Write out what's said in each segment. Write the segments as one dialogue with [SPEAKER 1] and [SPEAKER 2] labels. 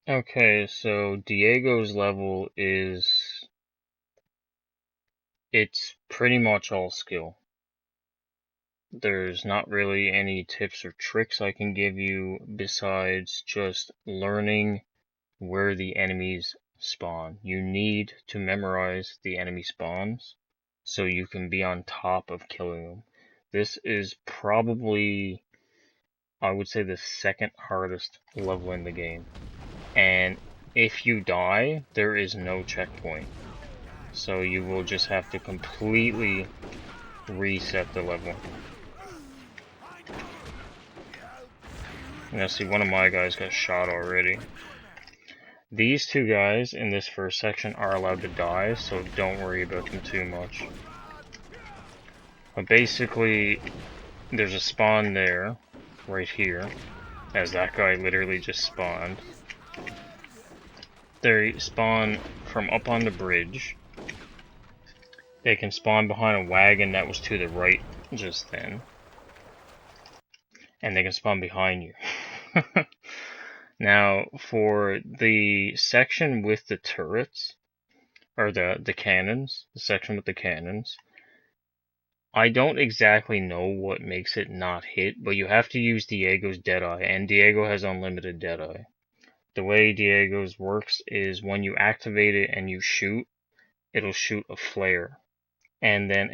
[SPEAKER 1] Okay, so Diego's level it's pretty much all skill. There's not really any tips or tricks I can give you besides just learning where the enemies spawn. You need to memorize the enemy spawns so you can be on top of killing them. This is probably, I would say, the second hardest level in the game. And if you die, there is no checkpoint. So you will just have to completely reset the level. Now see, one of my guys got shot already. These two guys in this first section are allowed to die, so don't worry about them too much. But basically, there's a spawn there, right here, as that guy literally just spawned. They spawn from up on the bridge. They can spawn behind a wagon that was to the right just then. And they can spawn behind you. Now, for the section with the turrets, or the cannons, the section with the cannons, I don't exactly know what makes it not hit, but you have to use Diego's Deadeye, and Diego has unlimited Deadeye. The way Diego's works is when you activate it and you shoot, it'll shoot a flare. And then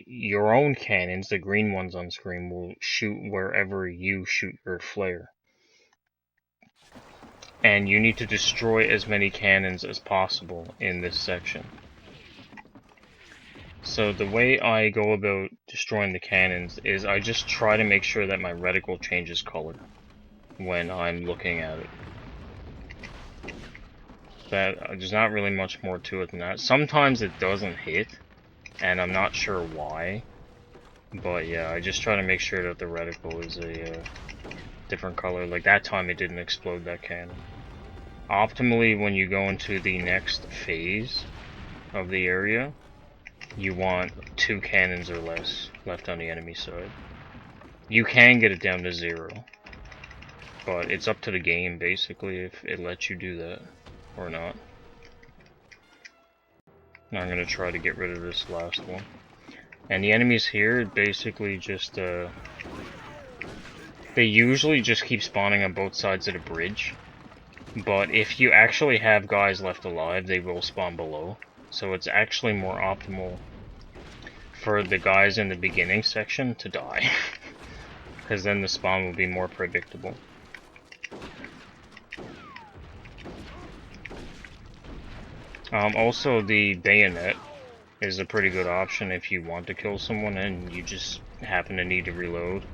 [SPEAKER 1] your own cannons, the green ones on screen, will shoot wherever you shoot your flare. And you need to destroy as many cannons as possible in this section. So the way I go about destroying the cannons is I just try to make sure that my reticle changes color when I'm looking at it. There's not really much more to it than that. Sometimes it doesn't hit, and I'm not sure why. But yeah, I just try to make sure that the reticle is a different color. Like that time it didn't explode that cannon. Optimally, when you go into the next phase of the area, you want 2 cannons or less left on the enemy side. You can get it down to 0, but it's up to the game basically if it lets you do that or not. Now I'm going to try to get rid of this last one. And the enemies here basically just, they usually just keep spawning on both sides of the bridge. But if you actually have guys left alive, they will spawn below. So it's actually more optimal for the guys in the beginning section to die. Because then the spawn will be more predictable. Also, the bayonet is a pretty good option if you want to kill someone and you just happen to need to reload.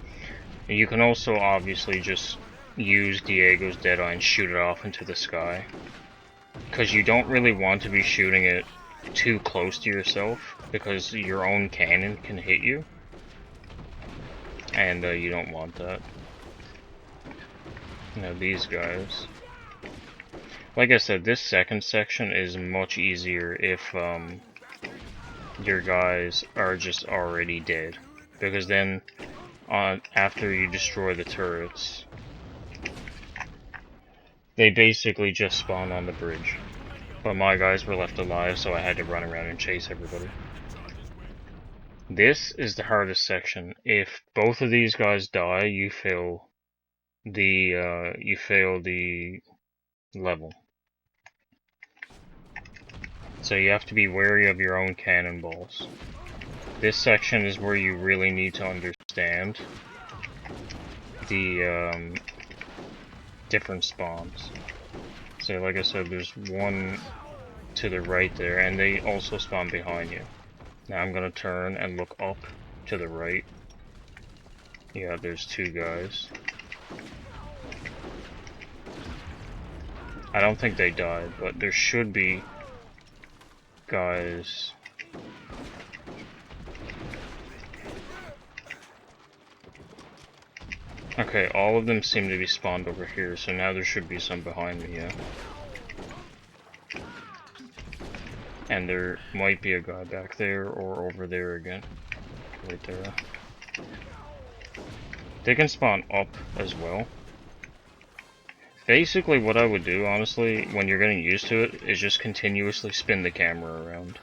[SPEAKER 1] You can also obviously just use Diego's Deadeye and shoot it off into the sky. Because you don't really want to be shooting it too close to yourself, because your own cannon can hit you. And you don't want that. Now these guys. Like I said, this second section is much easier if your guys are just already dead. Because then, after you destroy the turrets, they basically just spawn on the bridge. But my guys were left alive, so I had to run around and chase everybody. This is the hardest section. If both of these guys die, you fail the level. So you have to be wary of your own cannonballs. This section is where you really need to understand the different spawns. So like I said, there's one to the right there, and they also spawn behind you. Now I'm gonna turn and look up to the right. Yeah, there's 2 guys. I don't think they died, but there should be guys. Okay, all of them seem to be spawned over here, so now there should be some behind me, yeah. And there might be a guy back there or over there again. Right there. They can spawn up as well. Basically, what I would do, honestly, when you're getting used to it, is just continuously spin the camera around.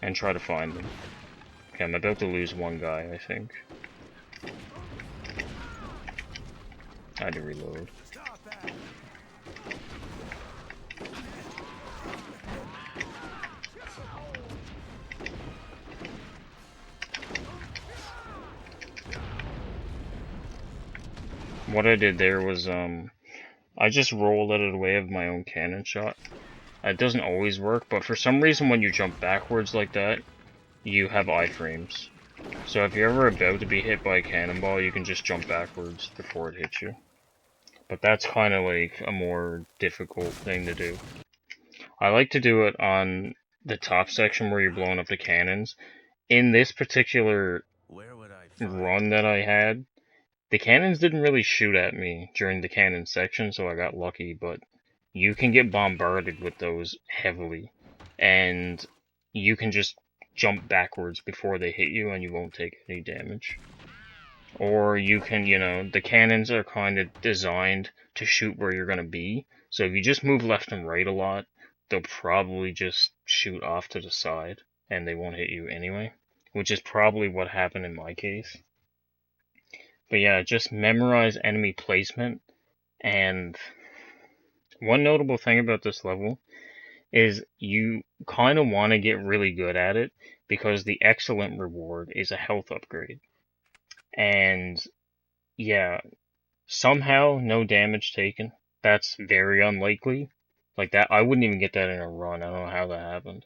[SPEAKER 1] And try to find them. Okay, I'm about to lose one guy, I think. I had to reload. What I did there was, I just rolled out of the way of my own cannon shot. It doesn't always work, but for some reason when you jump backwards like that, you have iframes. So if you're ever about to be hit by a cannonball, you can just jump backwards before it hits you. But that's kind of like a more difficult thing to do. I like to do it on the top section where you're blowing up the cannons. In this particular run that I had, the cannons didn't really shoot at me during the cannon section, so I got lucky, but you can get bombarded with those heavily, and you can just jump backwards before they hit you and you won't take any damage. Or you can, you know, the cannons are kind of designed to shoot where you're going to be, so if you just move left and right a lot, they'll probably just shoot off to the side, and they won't hit you anyway, which is probably what happened in my case. But yeah, just memorize enemy placement, and one notable thing about this level is you kind of want to get really good at it, because the excellent reward is a health upgrade. And yeah, somehow no damage taken. That's very unlikely. Like that, I wouldn't even get that in a run. I don't know how that happened.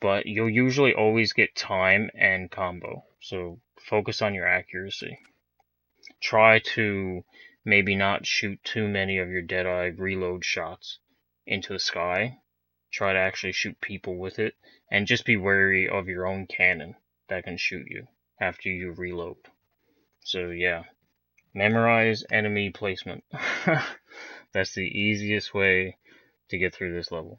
[SPEAKER 1] But you'll usually always get time and combo, so focus on your accuracy. Try to maybe not shoot too many of your Deadeye reload shots into the sky. Try to actually shoot people with it, and just be wary of your own cannon that can shoot you after you reload. So yeah, memorize enemy placement. That's the easiest way to get through this level.